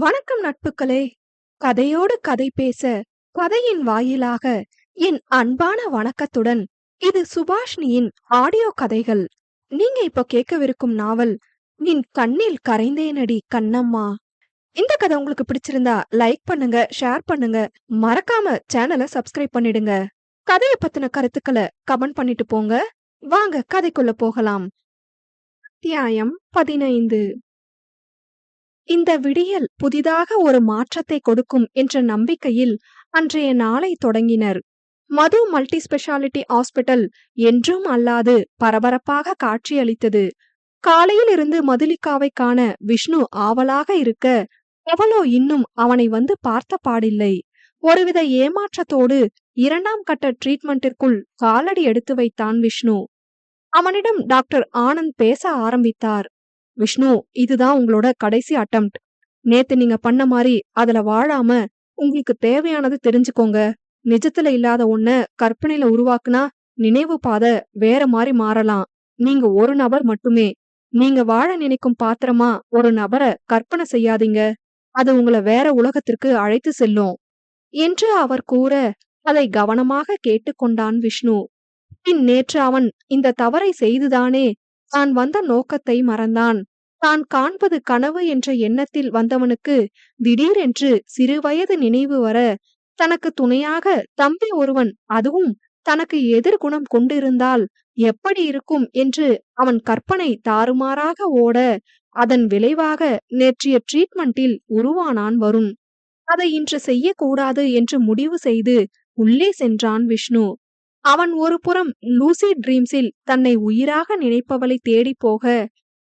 வணக்கம் நட்புகளே. கதையோடு கதை பேச கதையின் வாயிலாக என் அன்பான வணக்கத்துடன் இது சுபாஷினியின் ஆடியோ கதைகள். நீங்க இப்போ கேட்கவிருக்கும் நாவல் என் கண்ணில் கரைந்தேனடி கண்ணம்மா. இந்த கதை உங்களுக்கு பிடிச்சிருந்தா லைக் பண்ணுங்க, ஷேர் பண்ணுங்க, மறக்காம சேனலை சப்ஸ்கிரைப் பண்ணிடுங்க. கதையை பத்தின கருத்துக்களை கமெண்ட் பண்ணிட்டு போங்க. வாங்க கதைக்குள்ள போகலாம். அத்தியாயம் 15. இந்த விடியல் புதிதாக ஒரு மாற்றத்தை கொடுக்கும் என்ற நம்பிக்கையில் அன்றைய நாளை தொடங்கினர். மது மல்டி ஸ்பெஷாலிட்டி ஹாஸ்பிட்டல் என்றும் அல்லாது பரபரப்பாக காட்சியளித்தது. காலையில் இருந்து மதுலிகாவை காண விஷ்ணு ஆவலாக இருக்க, அவளோ இன்னும் அவனை வந்து பார்த்த பாடில்லை. ஒருவித ஏமாற்றத்தோடு 2ஆம் கட்ட ட்ரீட்மெண்டிற்குள் காலடி எடுத்து வைத்தான் விஷ்ணு. அவனிடம் டாக்டர் ஆனந்த் பேச ஆரம்பித்தார். விஷ்ணு, இதுதான் உங்களோட கடைசி அட்டெம்ப்ட். நேத்து நீங்க பண்ண மாதிரி அதுல வாழாம உங்களுக்கு தேவையானது தெரிஞ்சுக்கோங்க. நிஜத்துல இல்லாத ஒண்ண கற்பனையில உருவாக்குனா நினைவு பாதை வேற மாதிரி மாறலாம். நீங்க ஒரு நபர் மட்டுமே. நீங்க வாழ நினைக்கும் பாத்திரமா ஒரு நபரை கற்பனை செய்யாதீங்க. அது உங்களை வேற உலகத்திற்கு அழைத்து செல்லும் என்று அவர் கூற, அதை கவனமாக கேட்டுக்கொண்டான் விஷ்ணு. பின் நேற்று அவன் இந்த தவறை செய்துதானே தான் வந்த நோக்கத்தை மறந்தான். தான் காண்பது கனவு என்ற எண்ணத்தில் வந்தவனுக்கு திடீரென்று சிறுவயது நினைவு வர, தனக்கு துணையாக தம்பி ஒருவன், அதுவும் தனக்கு எதிர்குணம் கொண்டிருந்தால் எப்படி இருக்கும் என்று அவன் கற்பனை தாறுமாறாக ஓட, அதன் விளைவாக நேற்றைய ட்ரீட்மெண்டில் உருவானான் வருண். அதை இன்று செய்யக்கூடாது என்று முடிவு செய்து உள்ளே சென்றான் விஷ்ணு. அவன் ஒரு புறம் லூசிட் ட்ரீம்ஸில் தன்னை உயிராக நினைப்பவளை தேடி போக,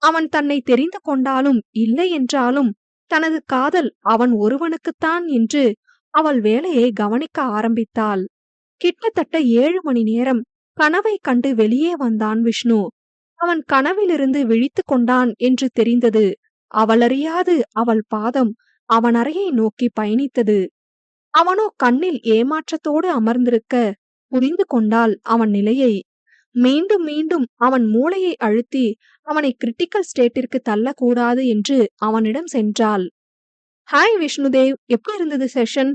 அவன் தன்னை தெரிந்து கொண்டாலும் இல்லை என்றாலும் தனது காதல் அவன் ஒருவனுக்குத்தான் என்று அவள் வேலையை கவனிக்க ஆரம்பித்தாள். கிட்டத்தட்ட 7 மணி நேரம் கனவை கண்டு வெளியே வந்தான் விஷ்ணு. அவன் கனவிலிருந்து விழித்து கொண்டான் என்று தெரிந்தது. அவளறியாது அவள் பாதம் அவன் அறையை நோக்கி பயணித்தது. அவனோ கண்ணில் ஏமாற்றத்தோடு அமர்ந்திருக்க புரிந்து கொண்டாள் அவன் நிலையை. மீண்டும் மீண்டும் அவன் மூளையை அழுத்தி அவனை கிரிட்டிக்கல் ஸ்டேட்டிற்கு தள்ளக்கூடாது என்று அவனிடம் சென்றாள். ஹாய் விஷ்ணுதேவ், எப்படி இருந்தது செஷன்?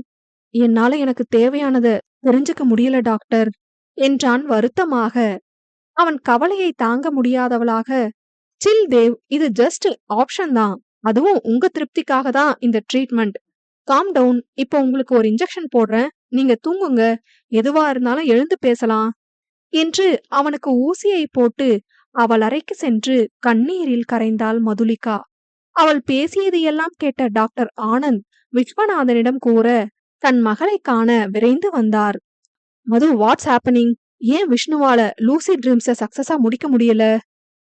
என்னால எனக்கு தேவையானத தெரிஞ்சுக்க முடியல டாக்டர் என்றான் வருத்தமாக. அவன் கவலையை தாங்க முடியாதவளாக, சில் தேவ், இது ஜஸ்ட் ஆப்ஷன் தான். அதுவும் உங்க திருப்திக்காக தான் இந்த ட்ரீட்மெண்ட். Calm down. இப்போ உங்களுக்கு ஒரு இன்ஜெக்ஷன் போடுறேன். நீங்க தூங்குங்க. எதுவா இருந்தாலும் எழுந்து பேசலாம் என்று அவனுக்கு ஊசியை போட்டு அவள் அறைக்கு சென்று கண்ணீரில் கரைந்தாள் மதுலிகா. அவள் பேசியது எல்லாம் கேட்ட டாக்டர் ஆனந்த் விஸ்வநாதனிடம் கூற, தன் மகளை காண விரைந்து வந்தார். மது, வாட்ஸ் ஹேப்பனிங்? ஏன் விஷ்ணுவால லூசி ட்ரீம்ஸ சக்சஸா முடிக்க முடியல?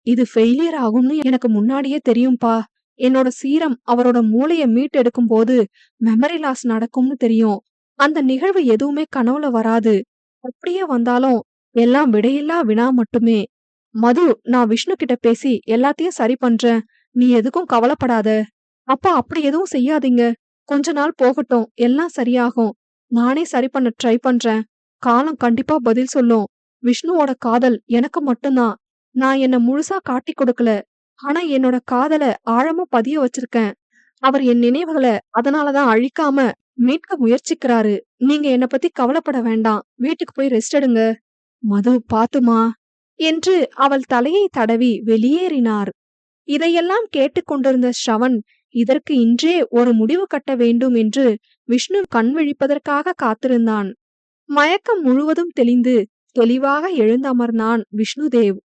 இது ஃபெயிலியர் ஆகும்னு எனக்கு முன்னாடியே தெரியும்பா. என்னோட சீரம் அவரோட மூளைய மீட்டெடுக்கும் போது மெமரி லாஸ் நடக்கும்னு தெரியும். அந்த நிகழ்வு எதுவுமே கனவுல வராது. அப்படியே வந்தாலும் எல்லாம் விடையில்லா வினா மட்டுமே. மது, நான் விஷ்ணு கிட்ட பேசி எல்லாத்தையும் சரி பண்றேன். நீ எதுக்கும் கவலைப்படாத. அப்பா, அப்படி எதுவும் செய்யாதீங்க. கொஞ்ச நாள் போகட்டும், எல்லாம் சரியாகும். நானே சரி பண்ண ட்ரை பண்றேன். காலம் கண்டிப்பா பதில் சொல்லும். விஷ்ணுவோட காதல் எனக்கு மட்டும்தான். நான் என்ன முழுசா காட்டி கொடுக்கல. ஆனா என்னோட காதல ஆழமா பதிய வச்சிருக்கேன். அவர் என் நினைவுகளை அதனாலதான் அழிக்காம மீட்க முயற்சிக்கிறாரு. நீங்க என்ன பத்தி கவலைப்பட வேண்டாம். வீட்டுக்கு போய் ரெஸ்ட் எடுங்க. மது, பாத்துமா என்று அவள் தலையை தடவி வெளியேறினார். இதையெல்லாம் கேட்டுக்கொண்டிருந்த ஸ்ரவன், இதற்கு இன்றே ஒரு முடிவு கட்ட வேண்டும் என்று விஷ்ணு கண் விழிப்பதற்காக காத்திருந்தான். மயக்கம் முழுவதும் தெளிந்து தெளிவாக எழுந்தமர்ந்தான் விஷ்ணுதேவ்.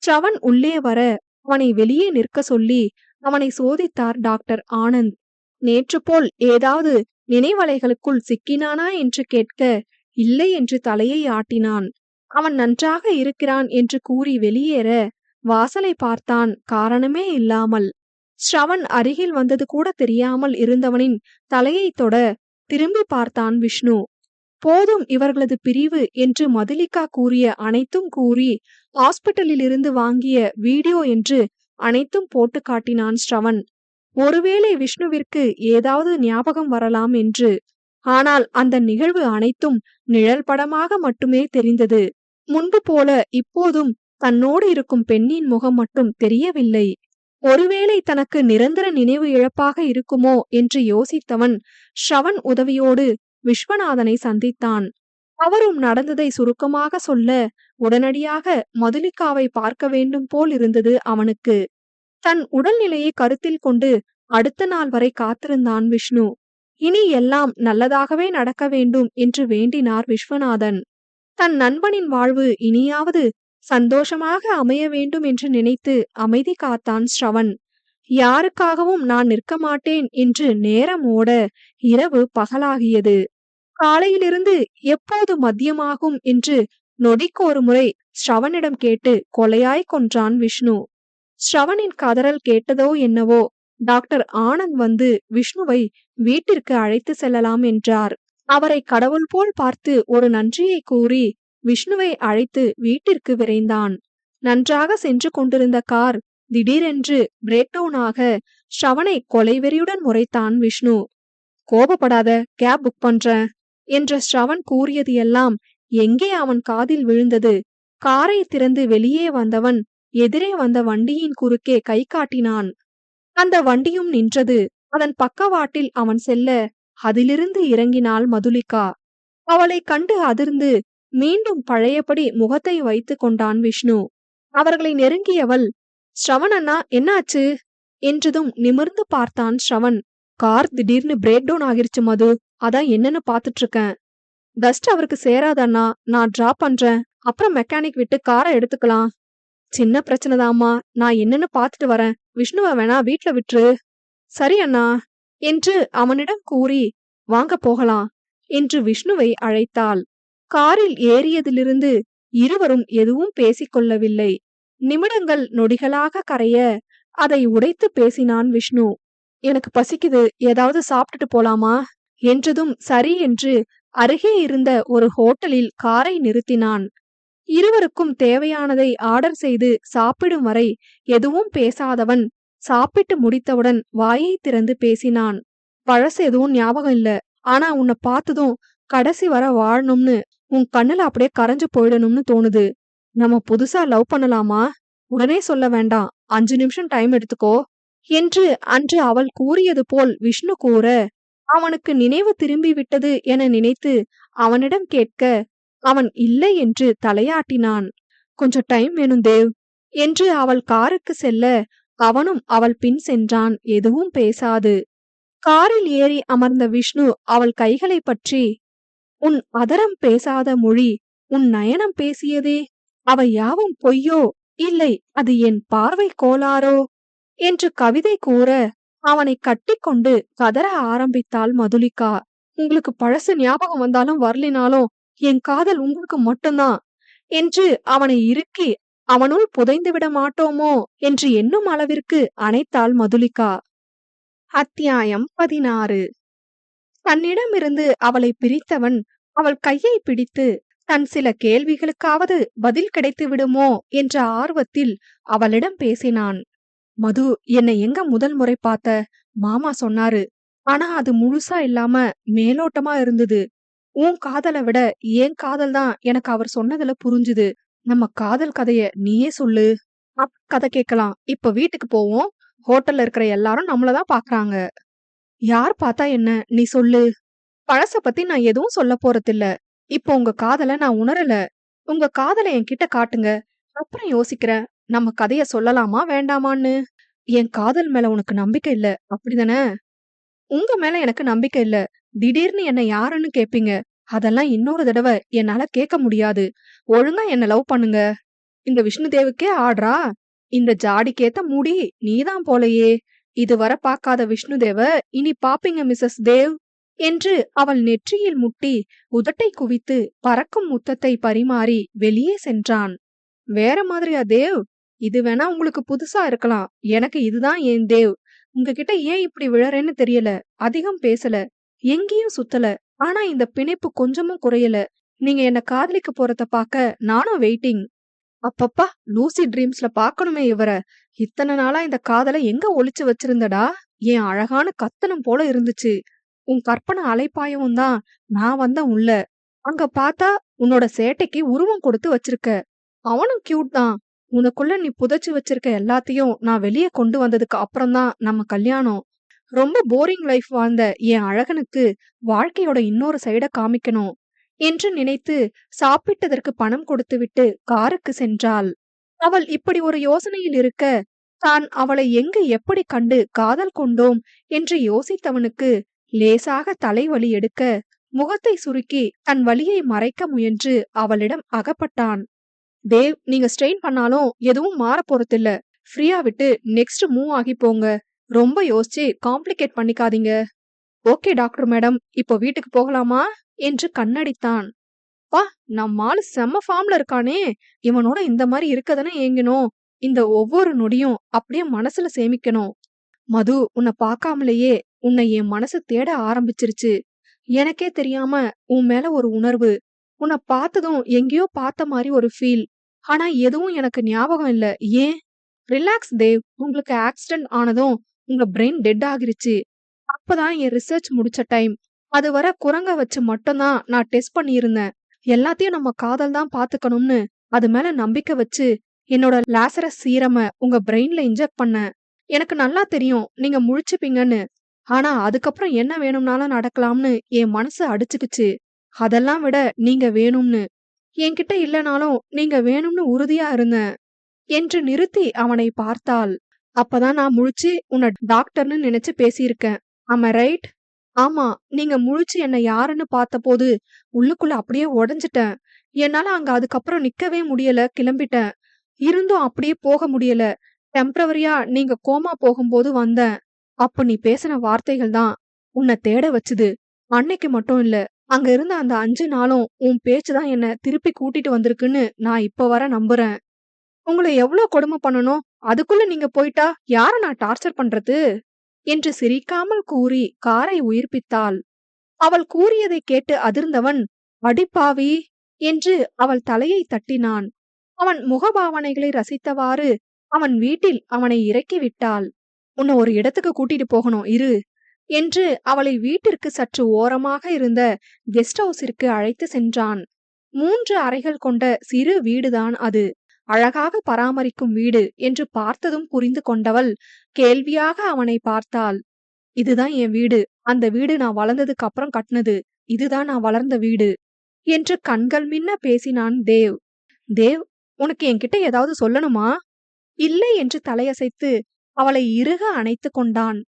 ஸ்ரவன் உள்ளே வர அவனை வெளியே நிற்க சொல்லி அவனை சோதித்தார் டாக்டர் ஆனந்த். நேற்று போல் ஏதாவது நினைவலைகளுக்குள் சிக்கினானா என்று கேட்க, இல்லை என்று தலையை ஆட்டினான். அவன் நன்றாக இருக்கிறான் என்று கூறி வெளியேற வாசலை பார்த்தான், காரணமே இல்லாமல். ஸ்ரவன் அருகில் வந்தது கூட தெரியாமல் இருந்தவனின் தலையை தொட திரும்பி பார்த்தான் விஷ்ணு. போதும் இவர்களது பிரிவு என்று மதுலிகா கூறிய அனைத்தும் கூறி, ஹாஸ்பிட்டலில் இருந்து வாங்கிய வீடியோ என்று அனைத்தும் போட்டு காட்டினான் ஸ்ரவன். ஒருவேளை விஷ்ணுவிற்கு ஏதாவது ஞாபகம் வரலாம் என்று. ஆனால் அந்த நிகழ்வு அனைத்தும் நிழல் படமாக மட்டுமே தெரிந்தது. முன்பு போல இப்போதும் தன்னோடு இருக்கும் பெண்ணின் முகம் மட்டும் தெரியவில்லை. ஒருவேளை தனக்கு நிரந்தர நினைவு இழப்பாக இருக்குமோ என்று யோசித்தவன் ஸ்ரவன் உதவியோடு விஸ்வநாதனை சந்தித்தான். அவரும் நடந்ததை சுருக்கமாக சொல்ல உடனடியாக மதுலிகாவை பார்க்க வேண்டும் போல் இருந்தது அவனுக்கு. தன் உடல்நிலையை கருத்தில் கொண்டு அடுத்த நாள் வரை காத்திருந்தான் விஷ்ணு. இனி எல்லாம் நல்லதாகவே நடக்க வேண்டும் என்று வேண்டினார் விஸ்வநாதன். தன் நண்பனின் வாழ்வு இனியாவது சந்தோஷமாக அமைய வேண்டும் என்று நினைத்து அமைதி காத்தான் ஸ்ரவன். யாருக்காகவும் நான் நிற்க மாட்டேன் என்று நேரம் ஓட இரவு பகலாகியது. காலையிலிருந்து எப்போது மதியமாகும் என்று நொடிக்கு ஒரு முறை ஸ்ரவனிடம் கேட்டு கொலையாய் கொன்றான் விஷ்ணு. ஸ்ரவனின் கதறல் கேட்டதோ என்னவோ, டாக்டர் ஆனந்த் வந்து விஷ்ணுவை வீட்டிற்கு அழைத்து செல்லலாம் என்றார். அவரை கடவுள் போல் பார்த்து ஒரு நன்றியை கூறி விஷ்ணுவை அழைத்து வீட்டிற்கு விரைந்தான். நன்றாக சென்று கொண்டிருந்த கார் திடீரென்று பிரேக் டவுன் ஆக ஸ்ரவனை கொலைவெறியுடன் முறைத்தான் விஷ்ணு. கோபப்படாத, கேப் புக் பண்றேன் என்ற ஸ்ரவன் கூறியது எல்லாம் எங்கே அவன் காதில் விழுந்தது. காரை திறந்து வெளியே வந்தவன் எதிரே வந்த வண்டியின் குறுக்கே கை காட்டினான். அந்த வண்டியும் நின்றது. அதன் பக்கவாட்டில் அவன் செல்ல அதிலிருந்து இறங்கினாள் மதுலிகா. அவளை கண்டு அதிர்ந்து மீண்டும் பழையபடி முகத்தை வைத்து கொண்டான் விஷ்ணு. அவர்களை நெருங்கியவள், ஸ்ரவன் அண்ணா, என்னாச்சு என்றதும் நிமிர்ந்து பார்த்தான் ஸ்ரவன். கார் திடீர்னு பிரேக் டவுன் ஆகிருச்சு மது, அதான் என்னன்னு பாத்துட்டு இருக்கேன். டஸ்ட் அவருக்கு சேராதண்ணா, நான் டிராப் பண்றேன், அப்புறம் மெக்கானிக் விட்டு காரை எடுத்துக்கலாம். சின்ன பிரச்சனைதாம்மா, நான் என்னன்னு பாத்துட்டு வரேன், விஷ்ணுவை வேணா வீட்ல விட்டுரு. சரி அண்ணா என்று அவனிடம் கூறி வாங்க போகலாம் என்று விஷ்ணுவை அழைத்தாள். காரில் ஏறியதிலிருந்து இருவரும் எதுவும் பேசிக்கொள்ளவில்லை. நிமிடங்கள் நொடிகளாக கரைய அதை உடைத்து பேசினான் விஷ்ணு. எனக்கு பசிக்குது, ஏதாவது சாப்பிட்டுட்டு போலாமா என்றதும் சரி என்று அருகே இருந்த ஒரு ஹோட்டலில் காரை நிறுத்தினான். இருவருக்கும் தேவையானதை ஆர்டர் செய்து சாப்பிடும் வரை எதுவும் பேசாதவன் சாப்பிட்டு முடித்தவுடன் வாயை திறந்து பேசினான். பழசு எதுவும் ஞாபகம் இல்ல, ஆனா உன்னை பார்த்ததும் கடைசி வர வாழணும்னு உன் கண்ணுல அப்படியே கரைஞ்சு போயிடணும்னு தோணுது. நம்ம புதுசா லவ் பண்ணலாமா? உடனே சொல்ல வேண்டாம், 5 நிமிஷம் டைம் எடுத்துக்கோ என்று அன்று அவள் கூறியது போல் விஷ்ணு கூற, அவனுக்கு நினைவு திரும்பி விட்டது என நினைத்து அவனிடம் கேட்க அவன் இல்லை என்று தலையாட்டினான். கொஞ்சம் டைம் வேணும் தேவ் என்று அவள் காருக்கு செல்ல அவனும் அவள் பின் சென்றான், எதுவும் பேசாது. காரில் ஏறி அமர்ந்த விஷ்ணு அவள் கைகளை பற்றி, உன் அதரம் பேசாத மொழி உன் நயனம் பேசியதே, அவை யாவும் பொய்யோ, இல்லை அது என் பார்வை கோளாறோ என்று கவிதை கூற அவனை கட்டிக்கொண்டு கதற ஆரம்பித்தாள் மதுலிகா. உங்களுக்கு பழசு ஞாபகம் வந்தாலும் வரலினாலும் என் காதல் உங்களுக்கு மட்டும்தான் என்று அவனை இறுக்கி அவனுள் புதைந்து விட மாட்டோமோ என்று எண்ணும் அளவிற்கு அணைத்தாள் மதுலிகா. அத்தியாயம் 16. தன்னிடமிருந்து அவளை பிரித்தவன் அவள் கையை பிடித்து தன் சில கேள்விகளுக்காவது பதில் கிடைத்து விடுமோ என்ற ஆர்வத்தில் அவளிடம் பேசினான். மது, என்னை எங்க முதல் முறை பார்த்த? மாமா சொன்னாரு, ஆனா அது முழுசா இல்லாம மேலோட்டமா இருந்தது. உன் காதலை விட என் காதல் தான் எனக்கு அவர் சொன்னதுல புரிஞ்சுது. நம்ம காதல் கதைய நீயே சொல்லு. கதை கேட்கலாம். இப்ப வீட்டுக்கு போவோம். ஹோட்டல்ல இருக்கிற எல்லாரும் நம்மளதான் பாக்குறாங்க. யார் பார்த்தா என்ன, நீ சொல்லு. பழச பத்தி நான் எதுவும் சொல்ல போறதில்ல. இப்போ உங்க காதலை நான் உணரல. உங்க காதலை என்கிட்ட காட்டுங்க, அப்புறம் யோசிக்கிறேன் நம்ம கதைய சொல்லலாமா வேண்டாமான்னு. என் காதல் மேல உனக்கு நம்பிக்கை இல்ல, அப்படிதானே? உங்க மேல எனக்கு நம்பிக்கை இல்ல. திடீர்னு என்ன யாருன்னு கேப்பீங்க. அதெல்லாம் இன்னொரு தடவை என்னால கேட்க முடியாது. ஒழுங்கா என்ன லவ் பண்ணுங்க. இந்த விஷ்ணுதேவுக்கே ஆடுறா. இந்த ஜாடிக்கேத்த மூடி நீதான் போலையே. இதுவரை பார்க்காத விஷ்ணுதேவ இனி பாப்பீங்க மிஸ்ஸஸ் தேவ் என்று அவள் நெற்றியில் முட்டி உதட்டை குவித்து பறக்கும் முத்தத்தை பரிமாறி வெளியே சென்றான். வேற மாதிரியா தேவ்? இது வேணா உங்களுக்கு புதுசா இருக்கலாம், எனக்கு இதுதான் என் தேவ். உங்ககிட்ட ஏன் இப்படி விழறேன்னு தெரியல. அதிகம் பேசல, எங்கேயும் சுத்தல, ஆனா இந்த பிணைப்பு கொஞ்சமும் குறையல. நீங்க என்ன காதலிக்க போறத பாக்க நானும் வெயிட்டிங். அப்பப்பா, லூசி ட்ரீம்ஸ்ல பாக்கணுமே இவர. இத்தனை நாளா இந்த காதலை எங்க ஒளிச்சு வச்சிருந்தடா? என் அழகான கத்தனம் போல இருந்துச்சு. உன் கற்பனை அலைப்பாயவும் தான் நான் வந்த உள்ள. அங்க பார்த்தா உன்னோட சேட்டைக்கு உருவம் கொடுத்து வச்சிருக்க. அவனும் கியூட் தான். உனக்குள்ள நீ புதைச்சு வச்சிருக்க எல்லாத்தையும் நான் வெளியே கொண்டு வந்ததுக்கு அப்புறம் தான் நம்ம கல்யாணம். ரொம்ப போரிங் லைஃப் வாழ்ந்த என் அழகனுக்கு வாழ்க்கையோட இன்னொரு சைட காமிக்கணும் என்று நினைத்து சாப்பிட்டதற்கு பணம் கொடுத்துவிட்டு காருக்கு சென்றாள். அவள் இப்படி ஒரு யோசனையில் இருக்க, தான் அவளை எங்கு எப்படி கண்டு காதல் கொண்டோம் என்று யோசித்தவனுக்கு லேசாக தலைவலி எடுக்க, முகத்தை சுருக்கி தன் வலியை மறைக்க முயன்று அவளிடம் அகப்பட்டான். தேவ், நீங்க ஸ்ட்ரெயின் பண்ணாலும் எதுவும் மாற போறதில்ல. ஃப்ரீயா விட்டு நெக்ஸ்ட் மூவ் ஆகி போங்க. ரொம்ப யோசிச்சு காம்ப்ளிகேட் பண்ணிக்காதீங்க. ஓகே டாக்டர் மேடம், இப்போ வீட்டுக்கு போகலாமா என்று கண்ணடித்தான். பா, நம்மாளு செம்ம ஃபார்ம்ல இருக்கானே. இவனோட இந்த மாதிரி இருக்கதானே ஏங்கணும். இந்த ஒவ்வொரு நொடியும் அப்படியே மனசுல சேமிக்கணும். மது, உன்னை பார்க்காமலேயே உன்னை என் மனசு தேட ஆரம்பிச்சிருச்சு. எனக்கே தெரியாம உன் மேல ஒரு உணர்வு. உன்னை பார்த்ததும் எங்கேயோ பார்த்த மாதிரி ஒரு ஃபீல். ஆனா எதுவும் எனக்கு ஞாபகம் இல்ல. ஏன்? ரிலாக்ஸ் தேவ். உங்களுக்கு ஆக்சிடென்ட் ஆனதும் உங்க பிரெயின் டெட் ஆகிருச்சு. அப்பதான் என் ரிசர்ச் முடிச்ச டைம். அது வர குரங்க வச்சு மட்டும்தான் நான் டெஸ்ட் பண்ணியிருந்தேன். எல்லாத்தையும் நம்ம காதல் தான் பாத்துக்கணும்னு அது மேல நம்பிக்கை வச்சு என்னோட லாசரஸ் சீரம உங்க பிரெயின்ல இன்ஜெக்ட் பண்ணேன். எனக்கு நல்லா தெரியும் நீங்க முழிச்சுப்பீங்கன்னு. ஆனா அதுக்கப்புறம் என்ன வேணும்னாலும் நடக்கலாம்னு என் மனசு அடிச்சுக்குச்சு. அதெல்லாம் விட நீங்க வேணும்னு. என்கிட்ட இல்லனாலும் நீங்க வேணும்னு உறுதியா இருந்தேன் என்று நிறுத்தி அவனை பார்த்தாள். அப்பதான் நான் முழிச்சு உன்னை டாக்டர்னு நினைச்சு பேசியிருக்கேன். ஆமா ரைட்? ஆமா, நீங்க முழிச்சு என்ன யாருன்னு பார்த்தபோது உள்ளுக்குள்ள அப்படியே உடைஞ்சிட்டேன். என்னால அங்க அதுக்கப்புறம் நிக்கவே முடியல, கிளம்பிட்டேன். இருந்தும் அப்படியே போக முடியல. டெம்பரவரியா நீங்க கோமா போகும்போது வந்தேன். அப்ப நீ பேசின வார்த்தைகள் தான் உன்னை தேட வச்சுது. அன்னைக்கு மட்டும் இல்ல, அங்க இருந்த அந்த 5 நாளும் உன் பேச்சுதான் என்ன திருப்பி கூட்டிட்டு வந்திருக்குன்னு நான் இப்ப வர நம்புறேன். உங்களை எவ்வளவு கொடுமை பண்ணணும், அதுக்குள்ள நீங்க போயிட்டா யார நான் டார்ச்சர் பண்றது என்று சிரிக்காமல் கூறி காரை உயிர்ப்பித்தாள். அவள் கூறியதை கேட்டு அதிர்ந்தவன், அடிப்பாவி என்று அவள் தலையை தட்டினான். அவன் முகபாவனைகளை ரசித்தவாறு அவன் வீட்டில் அவனை இறக்கி விட்டாள். உன்னை ஒரு இடத்துக்கு கூட்டிட்டு போகணும், இரு என்று அவளை வீட்டிற்கு சற்று ஓரமாக இருந்த கெஸ்ட் ஹவுஸிற்கு அழைத்து சென்றான். 3 அறைகள் கொண்ட சிறு வீடுதான் அது. அழகாக பராமரிக்கும் வீடு என்று பார்த்ததும் புரிந்து கொண்டவள் கேள்வியாக அவனை பார்த்தாள். இதுதான் என் வீடு. அந்த வீடு நான் வளர்ந்ததுக்கு அப்புறம் கட்டினது. இதுதான் நான் வளர்ந்த வீடு என்று கண்கள் மின்ன பேசினான் தேவ். தேவ், உனக்கு என்கிட்ட ஏதாவது சொல்லணுமா? இல்லை என்று தலையசைத்து அவளை இறுக அணைத்து கொண்டான்.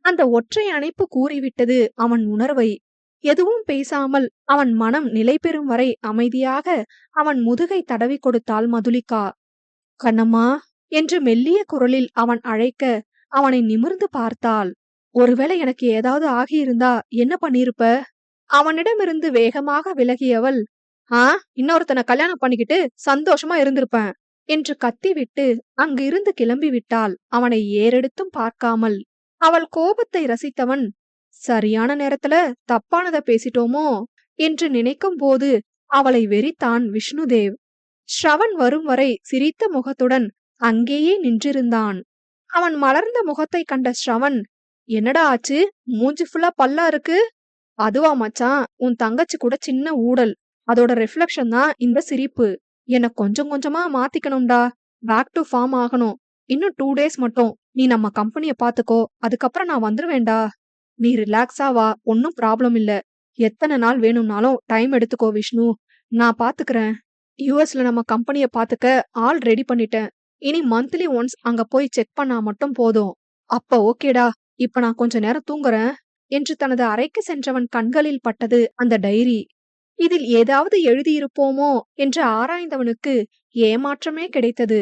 அந்த ஒற்றை அணைப்பு கூறிவிட்டது அவன் உணர்வை. எதுவும் பேசாமல் அவன் மனம் நிலை பெறும் வரை அமைதியாக அவன் முதுகை தடவி கொடுத்தாள் மதுலிகா. கண்ணம்மா என்று மெல்லிய குரலில் அவன் அழைக்க அவனை நிமிர்ந்து பார்த்தாள். ஒருவேளை எனக்கு ஏதாவது ஆகியிருந்தா என்ன பண்ணிருப்ப? அவனிடமிருந்து வேகமாக விலகியவள், இன்னொருத்தனை கல்யாணம் பண்ணிக்கிட்டு சந்தோஷமா இருந்திருப்பேன் என்று கத்திவிட்டு அங்கு இருந்து கிளம்பி விட்டாள், அவனை ஏறெடுத்தும் பார்க்காமல். அவள் கோபத்தை ரசித்தவன், சரியான நேரத்துல தப்பானத பேசிட்டோமோ என்று நினைக்கும் போது அவளை வெறித்தான் விஷ்ணுதேவ். ஸ்ரவன் வரும் வரை சிரித்த முகத்துடன் அங்கேயே நின்றிருந்தான். அவன் மலர்ந்த முகத்தை கண்ட ஸ்ரவன், என்னடா ஆச்சு, மூஞ்சி ஃபுல்லா பல்லா இருக்கு? அதுவா மச்சான், உன் தங்கச்சி கூட சின்ன ஊடல், அதோட ரிஃப்ளெக்ஷன் தான் இந்த சிரிப்பு. என்ன கொஞ்சம் கொஞ்சமா மாத்திக்கணும்டா. பேக் டு ஃபார்ம் ஆகணும். இன்னும் 2 டேஸ் மட்டும் நீ நம்ம கம்பெனிய பாத்துக்கோ, அதுக்கப்புறம் நான் வந்துருவேண்டா. நீ ரிலாக்ஸா வா, ஒன்னும் ப்ராப்ளம் இல்ல. எத்தனை நாள் வேணும்னாலும் டைம் எடுத்துக்கோ விஷ்ணு, நான் பாத்துக்கிறேன். யூஎஸ்ல நம்ம கம்பெனிய பாத்துக்க ஆள் ரெடி பண்ணிட்டேன். இனி மந்த்லி ஒன்ஸ் அங்க போய் செக் பண்ணா மட்டும் போதும். அப்ப ஓகேடா, இப்ப நான் கொஞ்ச நேரம் தூங்குறேன் என்று தனது அறைக்கு சென்றவன் கண்களில் பட்டது அந்த டைரி. இதில் ஏதாவது எழுதியிருப்போமோ என்று ஆராய்ந்தவனுக்கு ஏமாற்றமே கிடைத்தது.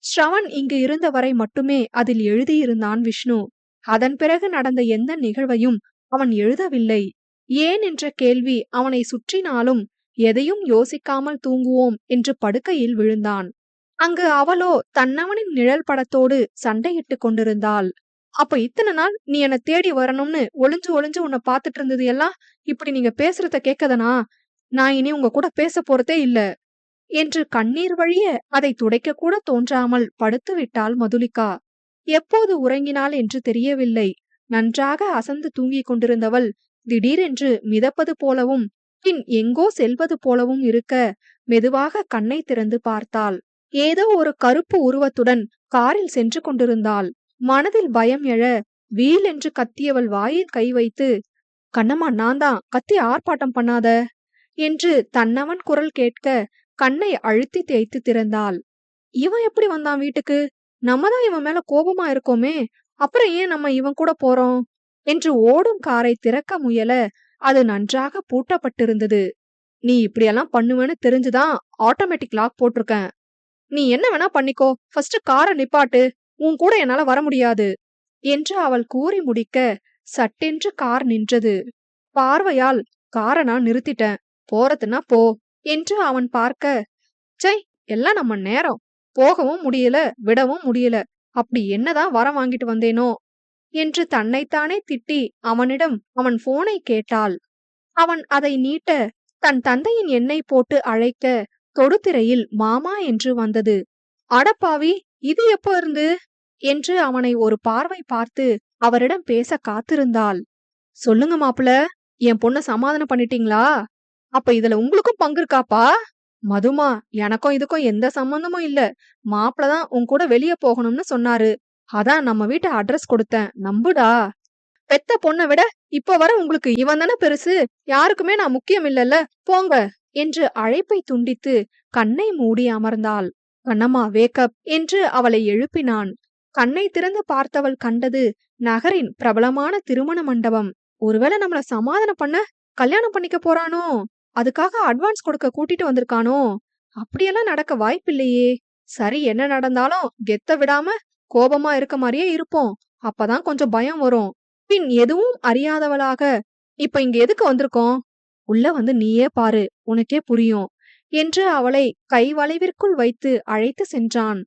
ஸ்ரவன் இங்கு இருந்த வரை மட்டுமே அதில் எழுதியிருந்தான் விஷ்ணு. அதன் பிறகு நடந்த எந்த நிகழ்வையும் அவன் எழுதவில்லை. ஏன் என்ற கேள்வி அவனை சுற்றினாலும் எதையும் யோசிக்காமல் தூங்குவோம் என்று படுக்கையில் விழுந்தான். அங்கு அவளோ தன்னவனின் நிழல் படத்தோடு சண்டையிட்டு கொண்டிருந்தாள். அப்ப இத்தனை நாள் நீ என்ன தேடி வரணும்னு ஒளிஞ்சு ஒளிஞ்சு உன்னை பாத்துட்டு இருந்தது எல்லாம் இப்படி நீங்க பேசுறத கேட்கதனா? நான் இனி உங்க கூட பேச போறதே இல்ல என்று கண்ணீர் வழிய அதை துடைக்க கூட தோன்றாமல் படுத்து விட்டாள் மதுலிகா. எப்போது உறங்கினாள் என்று தெரியவில்லை. நன்றாக அசந்து தூங்கிக் கொண்டிருந்தவள் திடீரென்று மிதப்பது போலவும் பின் எங்கோ செல்வது போலவும் இருக்க மெதுவாக கண்ணை திறந்து பார்த்தாள். ஏதோ ஒரு கருப்பு உருவத்துடன் காரில் சென்று கொண்டிருந்தாள். மனதில் பயம் எழ வீல் என்று கத்தியவள் வாயில் கை வைத்து, "கண்ணம்மா, நான் தான், கத்தி ஆர்ப்பாட்டம் பண்ணாத" என்று தன்னவன் குரல் கேட்க கண்ணை அழுத்தி தேய்த்து திறந்தாள். இவன் எப்படி வந்தான் வீட்டுக்கு? நம்ம தான் இவன் மேல கோபமா இருக்கோமே, அப்புறம் ஏன் நம்ம இவன் கூட போறோம் என்று ஓடும் காரை திறக்க முயல அது நன்றாக பூட்டப்பட்டிருந்தது. "நீ இப்படியெல்லாம் பண்ணுவேன்னு தெரிஞ்சுதான் ஆட்டோமேட்டிக் லாக் போட்டிருக்கேன். நீ என்ன வேணா பண்ணிக்கோ, ஃபர்ஸ்ட் காரை நிப்பாட்டு, உன் கூட என்னால வர முடியாது" என்று அவள் கூறி முடிக்க சட்டென்று கார் நின்றது. பார்வையால், "காரை நான் நிறுத்திட்டேன், போறதுன்னா போ" என்று அவன் பார்க்க, "சை, எல்லாம் நம்ம நேரம், போகவும் முடியல விடவும் முடியல, அப்படி என்னதான் வரம் வாங்கிட்டு வந்தேனோ" என்று தன்னைத்தானே திட்டி அவனிடம் அவன் போனை கேட்டாள். அவன் அதை நீட்ட தன் தந்தையின் எண்ணை போட்டு அழைக்க தொடுதிரையில் மாமா என்று வந்தது. "அடப்பாவி, இது எப்போ இருந்து?" என்று அவனை ஒரு பார்வை பார்த்து அவரிடம் பேச காத்திருந்தாள். "சொல்லுங்க மாப்பிள, என் பொண்ண சமாதானம் பண்ணிட்டீங்களா? அப்ப இதுல உங்களுக்கும் பங்கு இருக்காப்பா?" "மதுமா, எனக்கும் இதுக்கும் எந்த சம்பந்தமும் இல்ல. மாப்பிள தான் உன் கூட வெளிய போகணும்னு சொன்னாரு. அதான் நம்ம வீட்டு அட்ரஸ் கொடுத்தேன், நம்புடா. பெத்த பொண்ணை விட இப்ப வர உங்களுக்கு இவன் தானே பெருசு, யாருக்குமே நான் முக்கியம் இல்லல்ல, போங்க" என்று அழைப்பை துண்டித்து கண்ணை மூடி அமர்ந்தாள். "கண்ணம்மா, வேக்கப்" என்று அவளை எழுப்பினான். கண்ணை திறந்து பார்த்தவள் கண்டது நகரின் பிரபலமான திருமண மண்டபம். ஒருவேளை நம்மள சமாதானம் பண்ண கல்யாணம் பண்ணிக்க போறானோ? அதுக்காக அட்வான்ஸ் கொடுக்க கூட்டிட்டு வந்திருக்கானோ? அப்படியெல்லாம் நடக்க வாய்ப்பில்லையே. சரி, என்ன நடந்தாலும் கெத்த விடாம கோபமா இருக்க மாதிரியே இருப்போம், அப்பதான் கொஞ்சம் பயம் வரும். பின் எதுவும் அறியாதவளாக, "இப்ப இங்க எதுக்கு வந்திருக்கோம்? உள்ள வந்து நீயே பாரு, உனக்கே புரியும்" என்று அவளை கை வளைவிற்குள் வைத்து அழைத்து சென்றான்.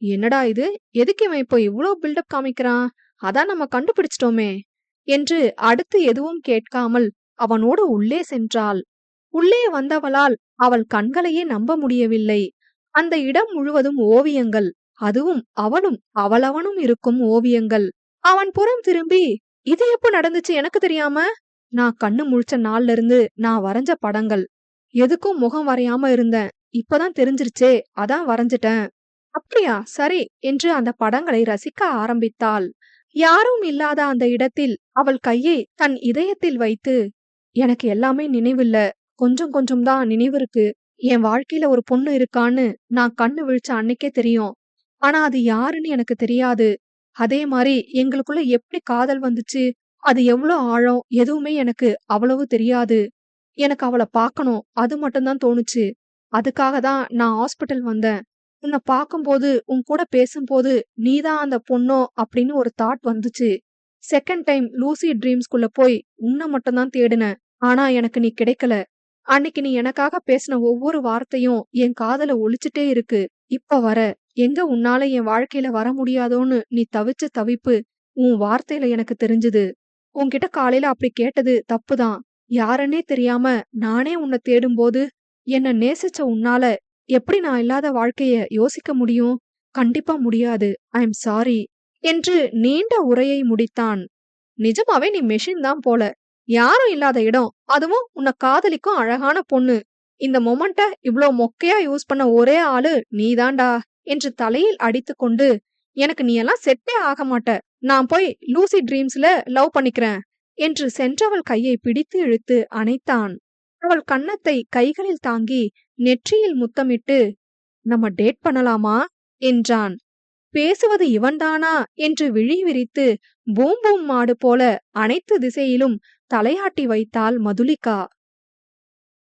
"என்னடா இது, எதுக்கு இவன் இப்போ இவ்ளோ பில்டப் காமிக்கிறான்? அதான் நம்ம கண்டுபிடிச்சிட்டோமே" என்று அடுத்து எதுவும் கேட்காமல் அவனோடு உள்ளே சென்றாள். உள்ளே வந்தவளால் அவள் கண்களையே நம்ப முடியவில்லை. அந்த இடம் முழுவதும் ஓவியங்கள், அதுவும் அவளும் அவளவனும் இருக்கும் ஓவியங்கள். அவன் புறம் திரும்பி, "இது எப்ப நடந்துச்சு எனக்கு தெரியாம? நான் கண்ணு முழிச்ச நாள்ல இருந்து நான் வரைஞ்ச படங்கள். எதுக்கும் முகம் வரையாம இருந்தேன், இப்பதான் தெரிஞ்சிருச்சே, அதான் வரைஞ்சிட்டேன்." "அப்படியா, சரி" என்று அந்த படங்களை ரசிக்க ஆரம்பித்தாள். யாரும் இல்லாத அந்த இடத்தில் அவள் கையை தன் இதயத்தில் வைத்து, "எனக்கு எல்லாமே நினைவில்ல, கொஞ்சம் கொஞ்சம் தான் நினைவிருக்கு. என் வாழ்க்கையில ஒரு பொண்ணு இருக்கான்னு நான் கண்ணு விழிச்ச அன்னைக்கே தெரியும். ஆனா அது யாருன்னு எனக்கு தெரியாது. அதே மாதிரி எங்களுக்குள்ள எப்படி காதல் வந்துச்சு, அது எவ்ளோ ஆழம், எதுவுமே எனக்கு அவ்வளவு தெரியாது. எனக்கு அவள பார்க்கணும், அது மட்டும்தான் தோணுச்சு. அதுக்காக தான் நான் ஹாஸ்பிட்டல் வந்தேன். உன்னை பார்க்கும்போது, உன் கூட பேசும்போது நீதான் அந்த பொண்ணோ அப்படின்னு ஒரு தாட் வந்துச்சு. செகண்ட் டைம் லூசிட் ட்ரீம்ஸ்குள்ள போய் உன்னை மட்டும்தான் தேடினேன். ஆனா எனக்கு நீ கிடைக்கல. அன்னைக்கு நீ எனக்காக பேசின ஒவ்வொரு வார்த்தையும் என் காதுல ஒலிச்சுட்டே இருக்கு. இப்ப வர, எங்க உன்னால என் வாழ்க்கையில வர முடியாதோன்னு நீ தவிச்ச தவிப்பு உன் வார்த்தையில எனக்கு தெரிஞ்சுது. உன்கிட்ட காலையில அப்படி கேட்டது தப்புதான். யாருன்னே தெரியாம நானே உன்னை தேடும்போது என்ன நேசிச்ச உன்னால எப்படி நான் இல்லாத வாழ்க்கைய யோசிக்க முடியும்? கண்டிப்பா முடியாது. ஐ எம் சாரி" என்று நீண்ட உரையை முடித்தான். "நிஜமாவே நீ மெஷின் தான் போல. யாரும் இல்லாத இடம், அதுவும் உன்னை காதலிக்கும் அழகான பொண்ணு. இந்த மொமெண்ட்ட இவ்ளோ மொக்கையா யூஸ் பண்ண ஒரே ஆளு நீதான்டா" என்று தலையில் அடித்துக்கொண்டு, "எனக்கு நீ எல்லாம் செட்டே ஆக மாட்ட. நான் போய் லூசி ட்ரீம்ஸ்ல லவ் பண்ணிக்கிறேன்" என்று சென்றவள் கையை பிடித்து இழுத்து அணைத்தான். அவள் கன்னத்தை கைகளில் தாங்கி நெற்றியில் முத்தமிட்டு, "நம்ம டேட் பண்ணலாமா?" என்றான். பேசுவது இவன்தானா என்று விழி விரித்து பூம் பூம் மாடு போல அனைத்து திசையிலும் தலையாட்டி வைத்தாள் மதுலிகா.